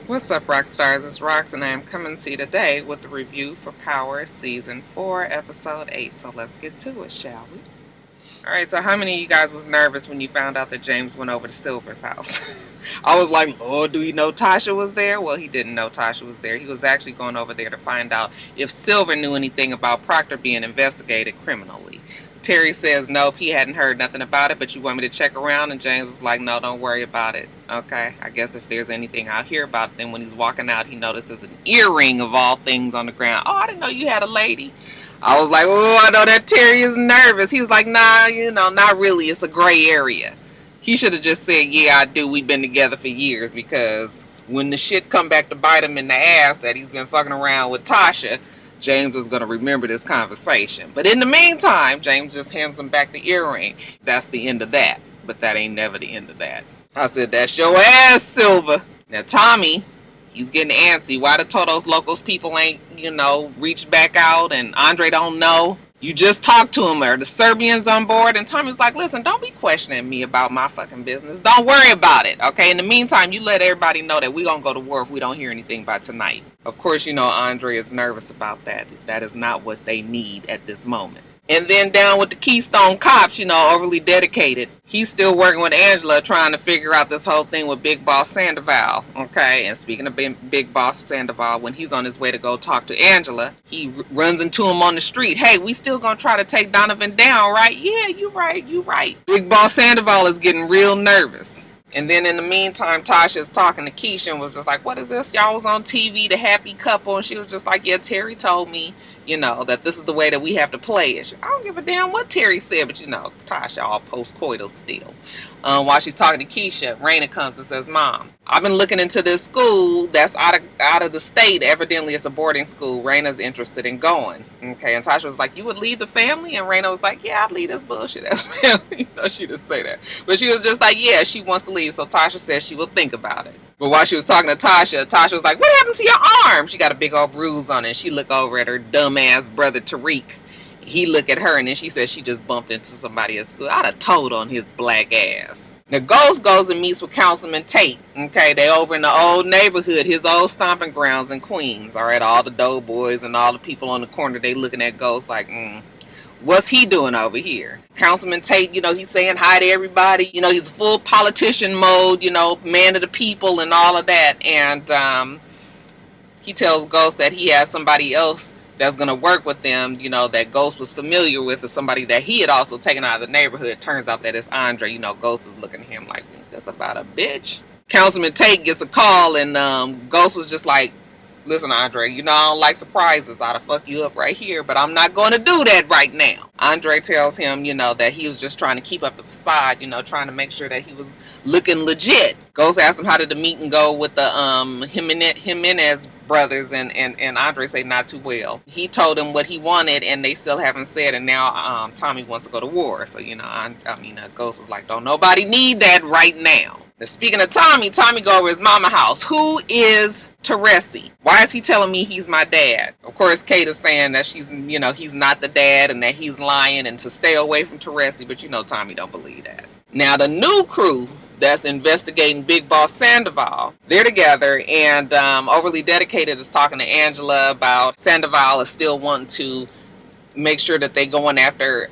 What's up, Roxstars? It's Rox, and I am coming to you today with the review for Power Season 4, Episode 8. So let's get to it, shall we? Alright, so how many of you guys was nervous when you found out that James went over to Silver's house? I was like, Lord, do he know Tasha was there? Well, he didn't know Tasha was there. He was actually going over there to find out if Silver knew anything about Proctor being investigated criminally. Terry says, nope, he hadn't heard nothing about it, but you want me to check around? And James was like, no, don't worry about it. Okay, I guess if there's anything I'll hear about it. Then when he's walking out, he notices an earring of all things on the ground. Oh, I didn't know you had a lady. I was like, oh, I know that Terry is nervous. He was like, nah, not really. It's a gray area. He should have just said, yeah, I do. We've been together for years, because when the shit come back to bite him in the ass that he's been fucking around with Tasha, James is going to remember this conversation. But in the meantime, James just hands him back the earring. That's the end of that. But that ain't never the end of that. I said, that's your ass, Silver. Now, Tommy, he's getting antsy. Why the Todos Locos people ain't, reached back out, and Andre don't know? You just talked to him. Are the Serbians on board? And Tommy's like, listen, don't be questioning me about my fucking business. Don't worry about it, okay? In the meantime, you let everybody know that we gonna go to war if we don't hear anything by tonight. Of course, Andre is nervous about that. That is not what they need at this moment. And then down with the Keystone Cops, overly dedicated. He's still working with Angela, trying to figure out this whole thing with Big Boss Sandoval. Okay, and speaking of Big Boss Sandoval, when he's on his way to go talk to Angela, he runs into him on the street. Hey, we still gonna try to take Donovan down, right? Yeah, you right. Big Boss Sandoval is getting real nervous. And then in the meantime, Tasha is talking to Keisha and was just like, what is this? Y'all was on TV, the happy couple. And she was just like, yeah, Terry told me, that this is the way that we have to play it. I don't give a damn what Terry said, but Tasha all post-coital still. While she's talking to Keisha, Raina comes and says, Mom, I've been looking into this school that's out of the state. Evidently, it's a boarding school. Raina's interested in going. Okay, and Tasha was like, you would leave the family? And Raina was like, yeah, I'd leave this bullshit ass family. No, she didn't say that. But she was just like, yeah, she wants to leave. So Tasha says she will think about it. But while she was talking to Tasha was like, what happened to your arm? She got a big old bruise on it. She looked over at her dumbass brother Tariq. He looked at her, and then she said she just bumped into somebody at school. I'd have told on his black ass. Now, Ghost goes and meets with Councilman Tate. Okay, they over in the old neighborhood, his old stomping grounds in Queens. All right, all the doughboys and all the people on the corner, they looking at Ghost like, what's he doing over here? Councilman Tate, he's saying hi to everybody. He's full politician mode, man of the people and all of that. And he tells Ghost that he has somebody else that's going to work with them, that Ghost was familiar with, or somebody that he had also taken out of the neighborhood. Turns out that it's Andre. Ghost is looking at him like, that's about a bitch. Councilman Tate gets a call, and Ghost was just like, listen, Andre, I don't like surprises. I'd fuck you up right here, but I'm not going to do that right now. Andre tells him, that he was just trying to keep up the facade, trying to make sure that he was looking legit. Ghost asks him how did the meeting go with the Jimenez brothers, and Andre say not too well. He told him what he wanted, and they still haven't said, and now Tommy wants to go to war. So, Ghost was like, don't nobody need that right now. Now, speaking of Tommy go over his mama house. Who is Teresi? Why is he telling me he's my dad? Of course, Kate is saying that she's, he's not the dad and that he's lying and to stay away from Teresi, but Tommy don't believe that. Now, the new crew that's investigating Big Boss Sandoval, they're together, and Overly Dedicated is talking to Angela about Sandoval is still wanting to make sure that they going after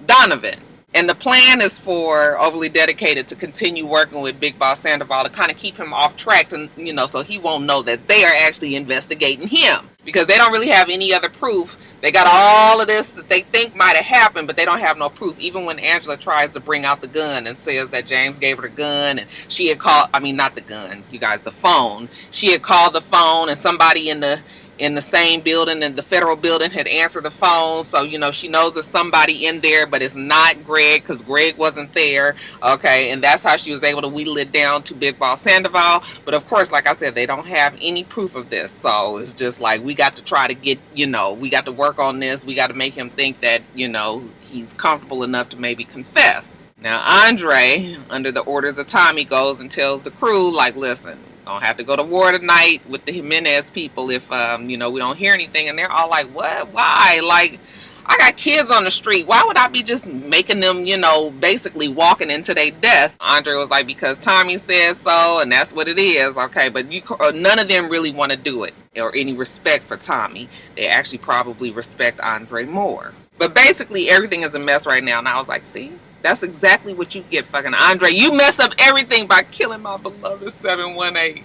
Donovan. And the plan is for Overly Dedicated to continue working with Big Boss Sandoval to kind of keep him off track, and so he won't know that they are actually investigating him, because they don't really have any other proof. They got all of this that they think might have happened, but they don't have no proof. Even when Angela tries to bring out the gun and says that James gave her the gun, and she had called, not the gun, you guys, the phone. She had called the phone, and somebody in the same building, and the federal building, had answered the phone. So, she knows there's somebody in there, but it's not Greg, because Greg wasn't there. Okay, and that's how she was able to wheedle it down to Big Boss Sandoval. But of course, like I said, they don't have any proof of this. So it's just like, we got to try to get, we got to work on this. We got to make him think that, he's comfortable enough to maybe confess. Now, Andre, under the orders of Tommy, goes and tells the crew, like, listen, gonna have to go to war tonight with the Jimenez people if we don't hear anything. And they're all like, what? Why? Like, I got kids on the street. Why would I be just making them, basically walking into their death? Andre was like, because Tommy said so, and that's what it is. Okay, but none of them really want to do it or any respect for Tommy. They actually probably respect Andre more. But basically, everything is a mess right now. And I was like, see, that's exactly what you get, fucking Andre. You mess up everything by killing my beloved 718.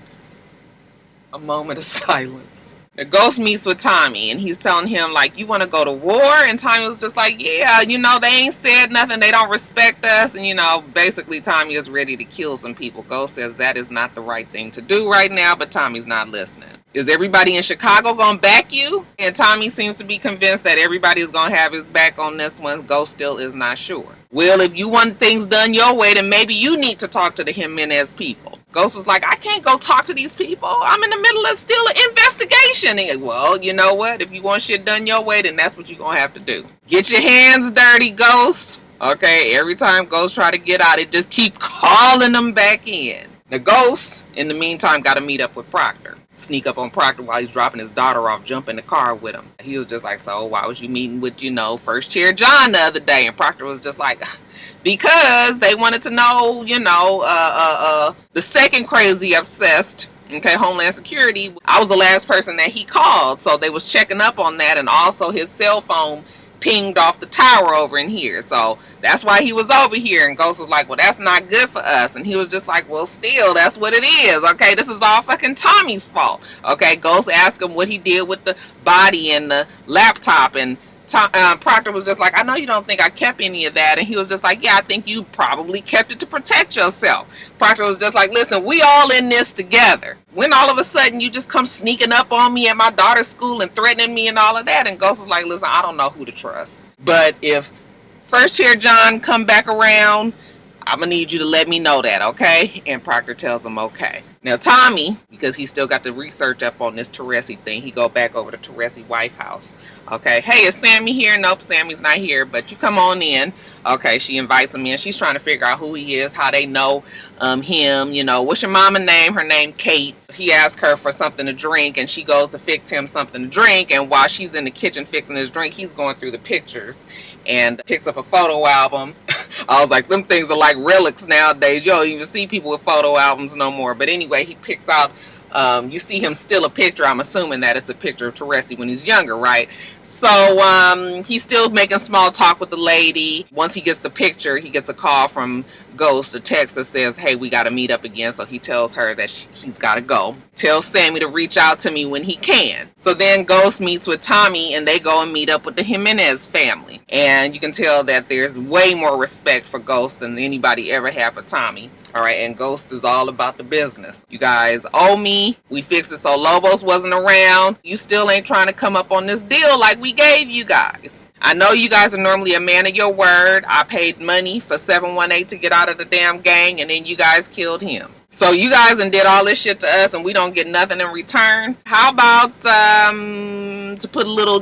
A moment of silence. The ghost meets with Tommy, and he's telling him, like, you want to go to war? And Tommy was just like, yeah, they ain't said nothing. They don't respect us. And, basically Tommy is ready to kill some people. Ghost says that is not the right thing to do right now, but Tommy's not listening. Is everybody in Chicago going to back you? And Tommy seems to be convinced that everybody is going to have his back on this one. Ghost still is not sure. Well, if you want things done your way, then maybe you need to talk to the Jimenez people. Ghost was like, I can't go talk to these people. I'm in the middle of still an investigation. And well, you know what? If you want shit done your way, then that's what you're going to have to do. Get your hands dirty, Ghost. Okay, every time Ghost try to get out, it just keep calling them back in. The Ghost, in the meantime, got to meet up with Proctor. Sneak up on Proctor while he's dropping his daughter off, jump in the car with him. He was just like, so why was you meeting with, First Chair John the other day? And Proctor was just like, because they wanted to know, the second crazy obsessed, Homeland Security. I was the last person that he called, so they was checking up on that, and also his cell phone pinged off the tower over in here, so that's why he was over here. And Ghost was like, well, that's not good for us. And he was just like, well, still, that's what it is. Okay, this is all fucking Tommy's fault. Okay, Ghost asked him what he did with the body and the laptop, and Proctor was just like, I know you don't think I kept any of that. And he was just like, yeah, I think you probably kept it to protect yourself. Proctor was just like, listen, we all in this together. When all of a sudden you just come sneaking up on me at my daughter's school and threatening me and all of that. And Ghost was like, listen, I don't know who to trust. But if First Chair John come back around, I'm going to need you to let me know that, okay? And Proctor tells him, okay. Now, Tommy, because he still got the research up on this Teresi thing, he go back over to Teresi White House. Okay, hey, is Sammy here? Nope, Sammy's not here, but you come on in. Okay, she invites him in. She's trying to figure out who he is, how they know him, what's your mama name? Her name Kate. He asks her for something to drink, and she goes to fix him something to drink, and while she's in the kitchen fixing his drink, he's going through the pictures and picks up a photo album. I was like, them things are like relics nowadays. You don't even see people with photo albums no more. But anyway, he picks out, you see him still a picture. I'm assuming that it's a picture of Teresi when he's younger, right? So he's still making small talk with the lady. Once he gets the picture, he gets a call from Ghost, a text that says, hey, we got to meet up again. So he tells her that he's got to go. Tells Sammy to reach out to me when he can. So then Ghost meets with Tommy, and they go and meet up with the Jimenez family. And you can tell that there's way more respect for Ghost than anybody ever had for Tommy. All right, and Ghost is all about the business. You guys owe me. We fixed it so Lobos wasn't around. You still ain't trying to come up on this deal like we gave you guys. I know you guys are normally a man of your word. I paid money for 718 to get out of the damn gang, and then you guys killed him. So you guys done did all this shit to us, and we don't get nothing in return. How about to put a little,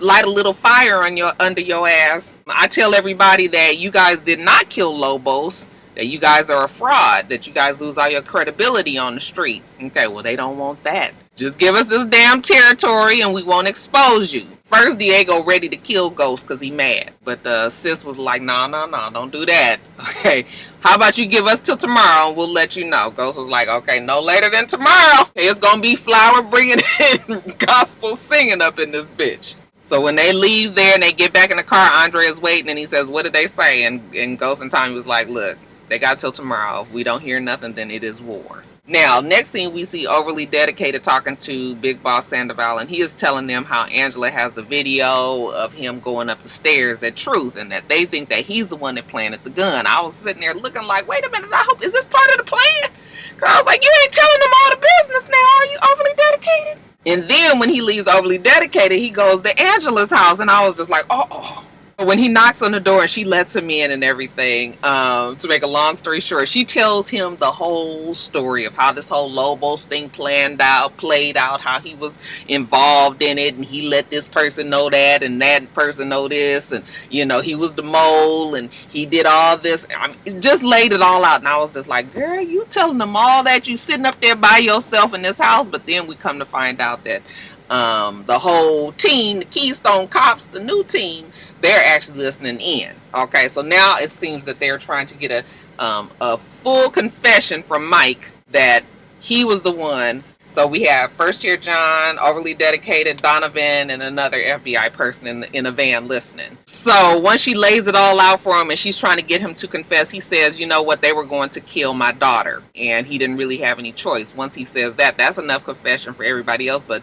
light a little fire on under your ass? I tell everybody that you guys did not kill Lobos, that you guys are a fraud, that you guys lose all your credibility on the street. Okay, well, they don't want that. Just give us this damn territory and we won't expose you. First, Diego ready to kill Ghost because he mad. But the sis was like, no, don't do that. Okay, how about you give us till tomorrow and we'll let you know. Ghost was like, okay, no later than tomorrow. Okay, it's going to be Flower bringing in gospel singing up in this bitch. So when they leave there and they get back in the car, Andre is waiting and he says, what did they say? And Ghost and Tommy was like, look, they got till tomorrow. If we don't hear nothing, then it is war. Now, next scene, we see Overly Dedicated talking to Big Boss Sandoval, and he is telling them how Angela has the video of him going up the stairs at Truth, and that they think that he's the one that planted the gun. I was sitting there looking like, wait a minute, is this part of the plan? Because I was like, you ain't telling them all the business now, are you, Overly Dedicated? And then when he leaves Overly Dedicated, he goes to Angela's house, and I was just like, oh. When he knocks on the door and she lets him in and everything, to make a long story short, she tells him the whole story of how this whole Lobos thing played out, how he was involved in it, and he let this person know that, and that person know this, and he was the mole, and he did all this. I mean, just laid it all out, and I was just like, girl, you telling them all that? You sitting up there by yourself in this house? But then we come to find out that the whole team, the Keystone Cops, the new team, they're actually listening in. Okay, so now it seems that they're trying to get a full confession from Mike that he was the one. So we have first year John, overly dedicated Donovan, and another FBI person in a van listening. So once she lays it all out for him and she's trying to get him to confess, he says, you know what, they were going to kill my daughter, and he didn't really have any choice. Once he says that, that's enough confession for everybody else, but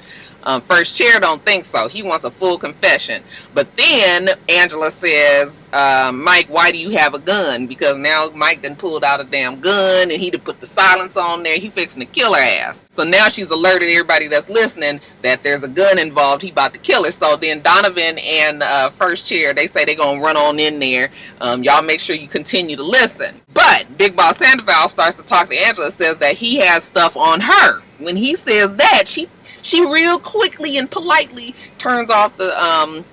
first chair don't think so. He wants a full confession. But then Angela says, Mike, why do you have a gun? Because now Mike done pulled out a damn gun, and he done put the silence on there. He fixing to kill her ass. So now she's alerted everybody that's listening that there's a gun involved. He about to kill her. So then Donovan and first chair, they say they're going to run on in there. Y'all make sure you continue to listen. But Big Boss Sandoval starts to talk to Angela, says that he has stuff on her. When he says that, she real quickly and politely turns off them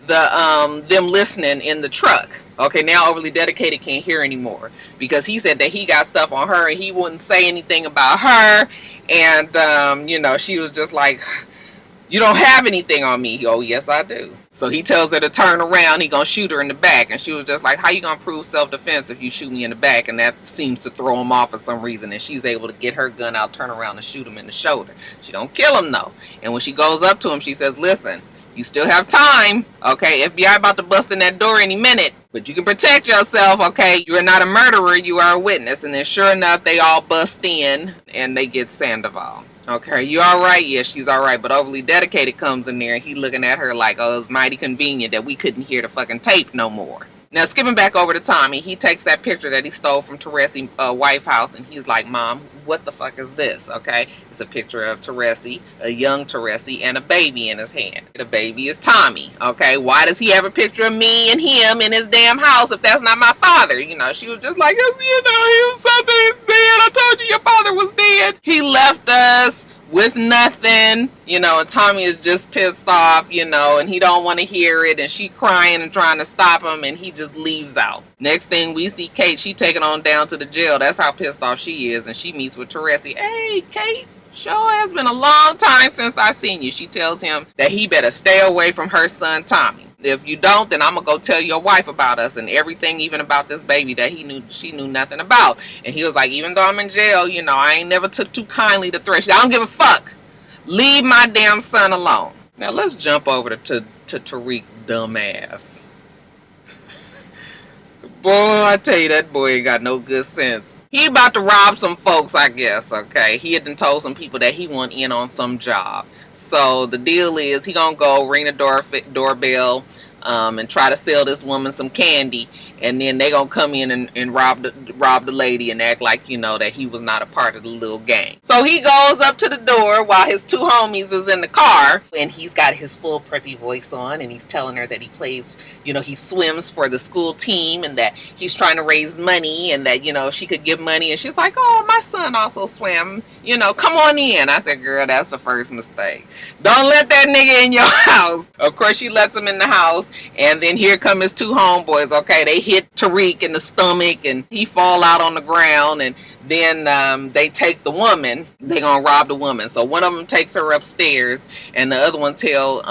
listening in the truck. Okay, now overly dedicated can't hear anymore because he said that he got stuff on her and he wouldn't say anything about her. And she was just like, you don't have anything on me. Oh, yes, I do. So he tells her to turn around. He gonna shoot her in the back. And she was just like, how you gonna prove self-defense if you shoot me in the back? And that seems to throw him off for some reason. And she's able to get her gun out, turn around, and shoot him in the shoulder. She don't kill him, though. And when she goes up to him, she says, listen, you still have time. Okay, FBI about to bust in that door any minute. But you can protect yourself, okay? You are not a murderer. You are a witness. And then sure enough, they all bust in and they get Sandoval. Okay, you all right? Yes, she's all right. But overly dedicated comes in there and he looking at her like, oh, it's mighty convenient that we couldn't hear the fucking tape no more. Now, skipping back over to Tommy, he takes that picture that he stole from Teresi Wife House, and he's like, Mom, what the fuck is this? Okay, it's a picture of Teresi, a young Teresi, and a baby in his hand. The baby is Tommy. Okay, why does he have a picture of me and him in his damn house if that's not my father? She was just like, he was something, he's dead. I told you your father was dead. He left us with nothing, and Tommy is just pissed off, and he don't want to hear it, and she crying and trying to stop him, and he just leaves out. Next thing we see Kate, she taking on down to the jail. That's how pissed off she is, and she meets with Teresi. Hey, Kate, sure has been a long time since I seen you. She tells him that he better stay away from her son, Tommy. If you don't, then I'm going to go tell your wife about us and everything, even about this baby that she knew nothing about. And he was like, even though I'm in jail, I ain't never took too kindly to threats. I don't give a fuck. Leave my damn son alone. Now let's jump over to Tariq's dumb ass. Boy, I tell you, that boy ain't got no good sense. He about to rob some folks, I guess, okay? He had done told some people that he want in on some job. So the deal is he gonna go ring the doorbell and try to sell this woman some candy, and then they gonna come in and rob the lady and act like that he was not a part of the little gang. So he goes up to the door while his two homies is in the car, and he's got his full preppy voice on, and he's telling her that he plays, he swims for the school team, and that he's trying to raise money, and that she could give money. And she's like, oh, my son also swam, come on in. I said, girl, that's the first mistake. Don't let that nigga in your house. Of course she lets him in the house. And then here come his two homeboys, okay? They hit Tariq in the stomach, and he fall out on the ground, and then they take the woman. They gonna rob the woman. So one of them takes her upstairs, and the other one tell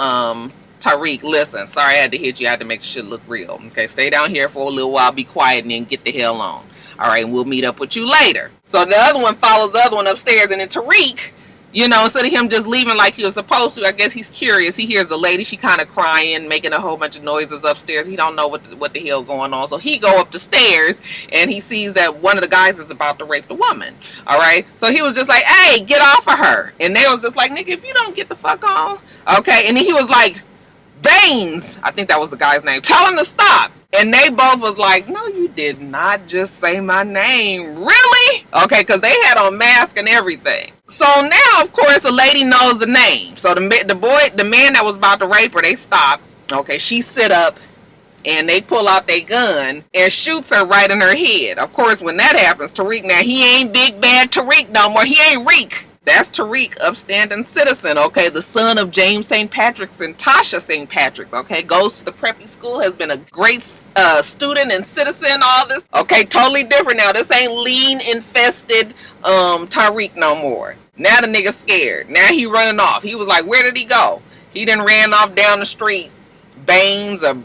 Tariq, listen, sorry I had to hit you. I had to make the shit look real. Okay, stay down here for a little while, be quiet, and then get the hell on. All right, we'll meet up with you later. So the other one follows the other one upstairs, and then Tariq, instead of him just leaving like he was supposed to, I guess he's curious. He hears the lady, she kind of crying, making a whole bunch of noises upstairs. He don't know what the hell going on. So he go up the stairs, and he sees that one of the guys is about to rape the woman. All right? So he was just like, hey, get off of her. And they was just like, nigga, if you don't get the fuck on. Okay? And then he was like, Baines, I think that was the guy's name, tell him to stop. And they both was like, no, you did not just say my name. Really? Okay, because they had on masks and everything. So now, of course, the lady knows the name. So the man that was about to rape her, they stop. Okay, she sit up and they pull out their gun and shoots her right in her head. Of course, when that happens, Tariq, now he ain't big bad Tariq no more. He ain't Reek. That's Tariq, upstanding citizen, okay? The son of James St. Patrick's and Tasha St. Patrick's, okay? Goes to the preppy school, has been a great student and citizen, all this. Okay, totally different now. This ain't lean-infested Tariq no more. Now the nigga scared. Now he running off. He was like, where did he go? He done ran off down the street. Baines or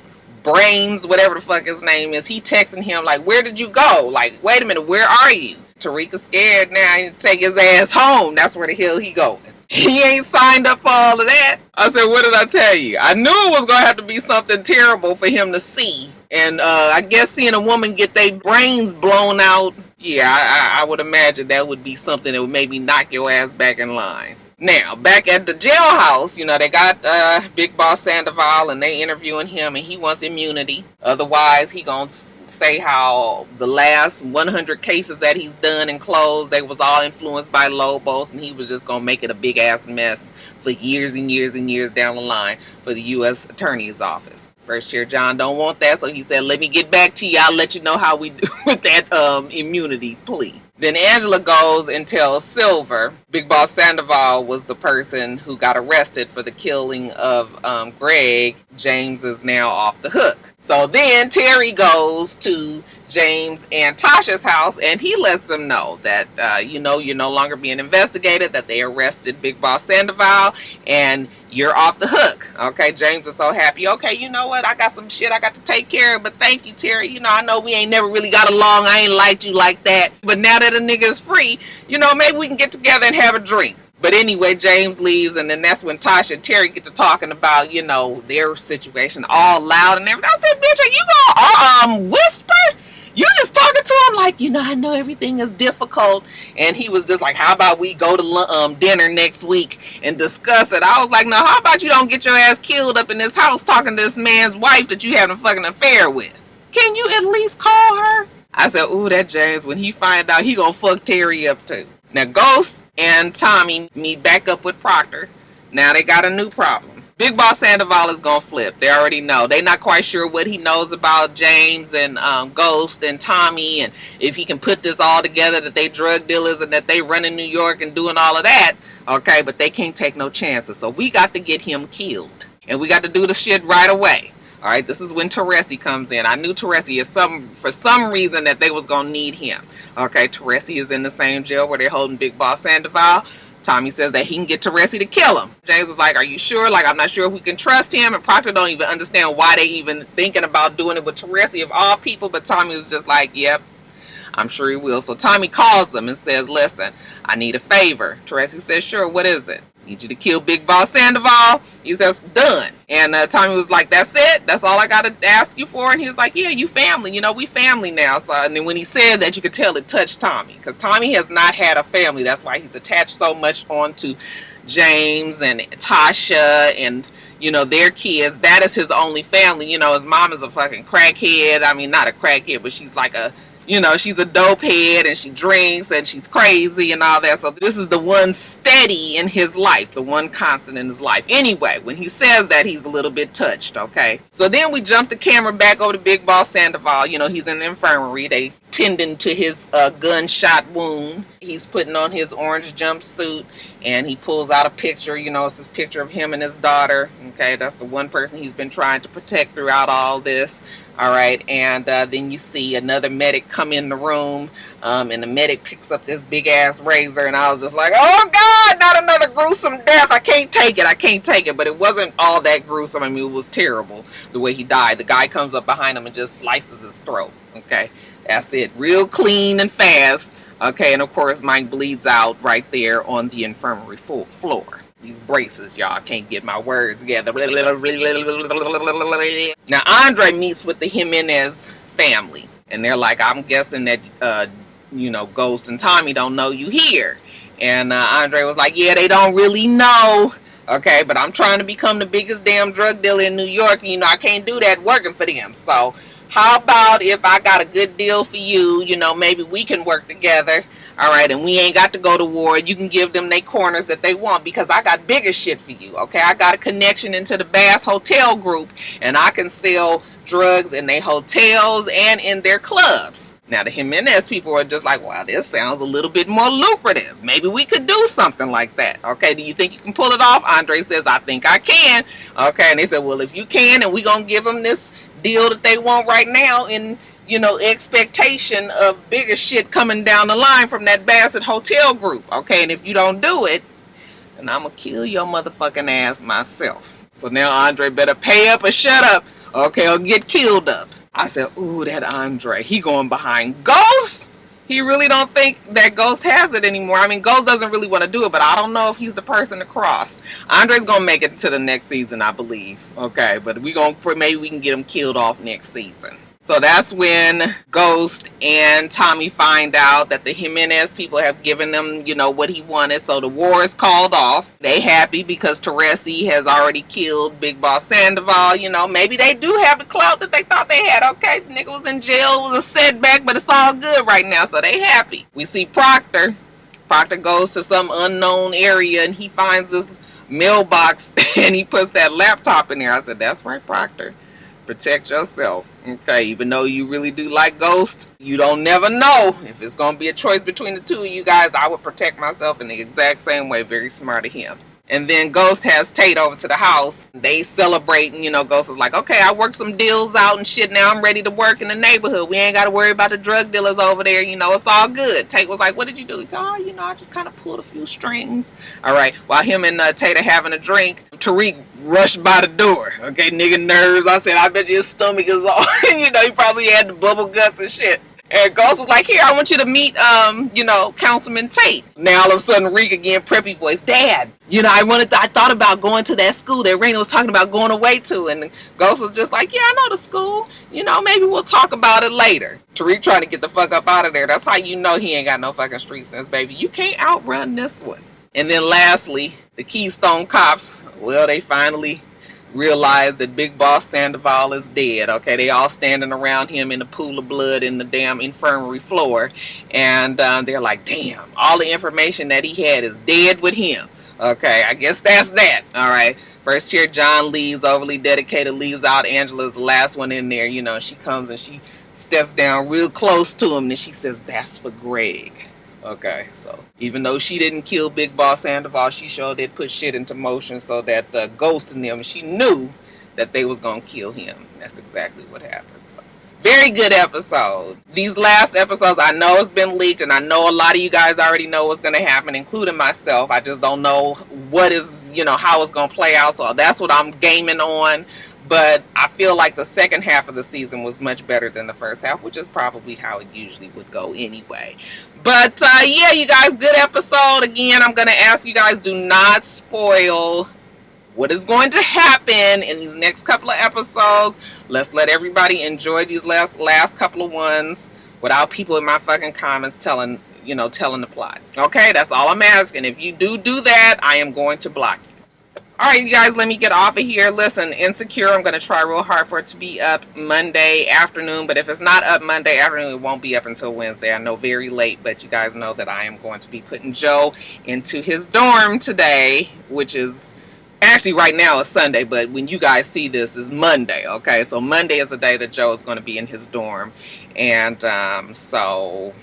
Brains, whatever the fuck his name is. He texting him like, where did you go? Like, wait a minute, where are you? Tariq is scared now. He take his ass home. That's where the hell he going. He ain't signed up for all of that. I said, what did I tell you? I knew it was going to have to be something terrible for him to see. And I guess seeing a woman get their brains blown out, yeah, I would imagine that would be something that would maybe knock your ass back in line. Now, back at the jailhouse, you know, they got Big Boss Sandoval and they interviewing him and he wants immunity. Otherwise, he gonna say how the last 100 cases that he's done and closed, they was all influenced by Lobos and he was just gonna make it a big ass mess for years and years and years down the line for the U.S. Attorney's Office. First Chair John don't want that, so he said, let me get back to you. I'll let you know how we do with that immunity plea. Then Angela goes and tells Silver Big Boss Sandoval was the person who got arrested for the killing of Greg. James is now off the hook. So then Terry goes to James and Tasha's house and he lets them know that, you're no longer being investigated, that they arrested Big Boss Sandoval and you're off the hook. Okay, James is so happy. Okay, you know what? I got some shit I got to take care of, but thank you, Terry. You know, I know we ain't never really got along. I ain't liked you like that. But now that a nigga is free, you know, maybe we can get together and have a drink. But anyway, James leaves, and then that's when Tasha and Terry get to talking about, you know, their situation all loud and everything. I said, bitch, are you gonna whisper? You just talking to him like, you know, I know everything is difficult. And he was just like, how about we go to dinner next week and discuss it? I was like, no, how about you don't get your ass killed up in this house talking to this man's wife that you having a fucking affair with? Can you at least call her? I said, ooh, that James, when he find out, he gonna fuck Terry up too. Now, Ghost and Tommy meet back up with Proctor. Now they got a new problem. Big Boss Sandoval is gonna flip. They already know. They're not quite sure what he knows about James and Ghost and Tommy, and if he can put this all together that they drug dealers and that they run in New York and doing all of that. Okay, but they can't take no chances. So we got to get him killed, and we got to do the shit right away. All right, this is when Teresi comes in. I knew Teresi is for some reason that they was gonna need him. Okay, Teresi is in the same jail where they're holding Big Boss Sandoval. Tommy says that he can get Teresi to kill him. James was like, are you sure? Like, I'm not sure if we can trust him. And Proctor don't even understand why they even thinking about doing it with Teresi of all people. But Tommy was just like, yep, I'm sure he will. So Tommy calls him and says, listen, I need a favor. Teresi says, sure, what is it? Need you to kill Big Boss Sandoval. He says, done. And Tommy was like, that's it? That's all I got to ask you for? And he was like, yeah, you family. You know, we family now. So, and then when he said that, you could tell it touched Tommy. Because Tommy has not had a family. That's why he's attached so much onto James and Tasha and, you know, their kids. That is his only family. You know, his mom is a fucking crackhead. I mean, not a crackhead, but she's like a, you know, she's a dope head and she drinks and she's crazy and all that. So this is the one steady in his life, the one constant in his life. Anyway, when he says that, he's a little bit touched, okay? So then we jump the camera back over to Big Boss Sandoval. You know, he's in the infirmary. They tending to his gunshot wound. He's putting on his orange jumpsuit and he pulls out a picture. You know, it's this picture of him and his daughter. Okay, that's the one person he's been trying to protect throughout all this. All right, and then you see another medic come in the room, and the medic picks up this big-ass razor, and I was just like, oh, God, not another gruesome death. I can't take it. But it wasn't all that gruesome. I mean, it was terrible the way he died. The guy comes up behind him and just slices his throat, okay? That's it. Real clean and fast, okay? And, of course, Mike bleeds out right there on the infirmary floor. These braces, y'all, can't get my words together. Now, Andre meets with the Jimenez family. And they're like, I'm guessing that, you know, Ghost and Tommy don't know you here. And Andre was like, yeah, they don't really know. Okay, but I'm trying to become the biggest damn drug dealer in New York. And, you know, I can't do that working for them. So, how about if I got a good deal for you, you know, maybe we can work together, all right, and we ain't got to go to war. You can give them their corners that they want because I got bigger shit for you, okay? I got a connection into the Bass Hotel Group, and I can sell drugs in their hotels and in their clubs. Now, the Jimenez people are just like, wow, this sounds a little bit more lucrative. Maybe we could do something like that. Okay, do you think you can pull it off? Andre says, I think I can. Okay, and they said, well, if you can, and we're going to give them this deal that they want right now in, you know, expectation of bigger shit coming down the line from that Bassett Hotel Group. Okay, and if you don't do it, then I'm going to kill your motherfucking ass myself. So now Andre better pay up or shut up. Okay, or get killed up. I said, ooh, that Andre, he going behind Ghost? He really don't think that Ghost has it anymore. I mean, Ghost doesn't really want to do it, but I don't know if he's the person to cross. Andre's going to make it to the next season, I believe. Okay, but maybe we can get him killed off next season. So that's when Ghost and Tommy find out that the Jimenez people have given them, you know, what he wanted. So the war is called off. They happy because Teresi has already killed Big Boss Sandoval. You know, maybe they do have the clout that they thought they had. Okay, the nigga was in jail. It was a setback, but it's all good right now. So they happy. We see Proctor. Proctor goes to some unknown area and he finds this mailbox and he puts that laptop in there. I said, that's right, Proctor. Protect yourself. Okay, even though you really do like Ghost, you don't never know if it's going to be a choice between the two of you guys. I would protect myself in the exact same way. Very smart of him. And then Ghost has Tate over to the house. They celebrating, you know, Ghost is like, okay, I worked some deals out and shit. Now I'm ready to work in the neighborhood. We ain't got to worry about the drug dealers over there. You know, it's all good. Tate was like, what did you do? He said, oh, you know, I just kind of pulled a few strings. All right. While him and Tate are having a drink, Tariq rushed by the door. Okay, nigga nerves. I said, I bet your stomach is on. You know, he probably had the bubble guts and shit. And Ghost was like, here, I want you to meet, you know, Councilman Tate. Now all of a sudden, Reek again, preppy voice, Dad, you know, I thought about going to that school that Raina was talking about going away to. And Ghost was just like, yeah, I know the school. You know, maybe we'll talk about it later. Tariq trying to get the fuck up out of there. That's how you know he ain't got no fucking street sense, baby. You can't outrun this one. And then lastly, the Keystone Cops, well, they finally realize that Big Boss Sandoval is dead. Okay, they all standing around him in a pool of blood in the damn infirmary floor, and they're like, damn, all the information that he had is dead with him. Okay, I guess that's that. All right, first here John leaves, overly dedicated, leaves out. Angela's the last one in there. You know, she comes and she steps down real close to him and she says, that's for Greg. Okay, so even though she didn't kill Big Boss Sandoval, she sure did put shit into motion so that Ghost and them, she knew that they was gonna kill him. That's exactly what happened. So, very good episode. These last episodes, I know it's been leaked, and I know a lot of you guys already know what's gonna happen, including myself. I just don't know what is, you know, how it's gonna play out. So that's what I'm gaming on. But I feel like the second half of the season was much better than the first half, which is probably how it usually would go anyway. But yeah, you guys, good episode. Again, I'm going to ask you guys, do not spoil what is going to happen in these next couple of episodes. Let's let everybody enjoy these last couple of ones without people in my fucking comments telling the plot. Okay, that's all I'm asking. If you do that, I am going to block you. Alright, you guys, let me get off of here. Listen, Insecure, I'm going to try real hard for it to be up Monday afternoon. But if it's not up Monday afternoon, it won't be up until Wednesday. I know very late, but you guys know that I am going to be putting Joe into his dorm today, which is actually right now is Sunday, but when you guys see this is Monday, okay? So Monday is the day that Joe is going to be in his dorm. And so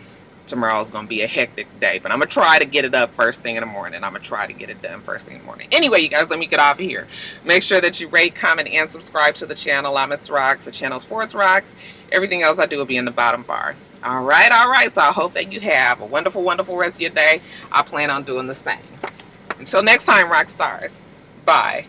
tomorrow is going to be a hectic day, but I'm going to try to get it up first thing in the morning. I'm going to try to get it done first thing in the morning. Anyway, you guys, let me get off of here. Make sure that you rate, comment, and subscribe to the channel. I'm itsrox. The channel's for itsrox. Everything else I do will be in the bottom bar. All right. So I hope that you have a wonderful, wonderful rest of your day. I plan on doing the same. Until next time, rock stars. Bye.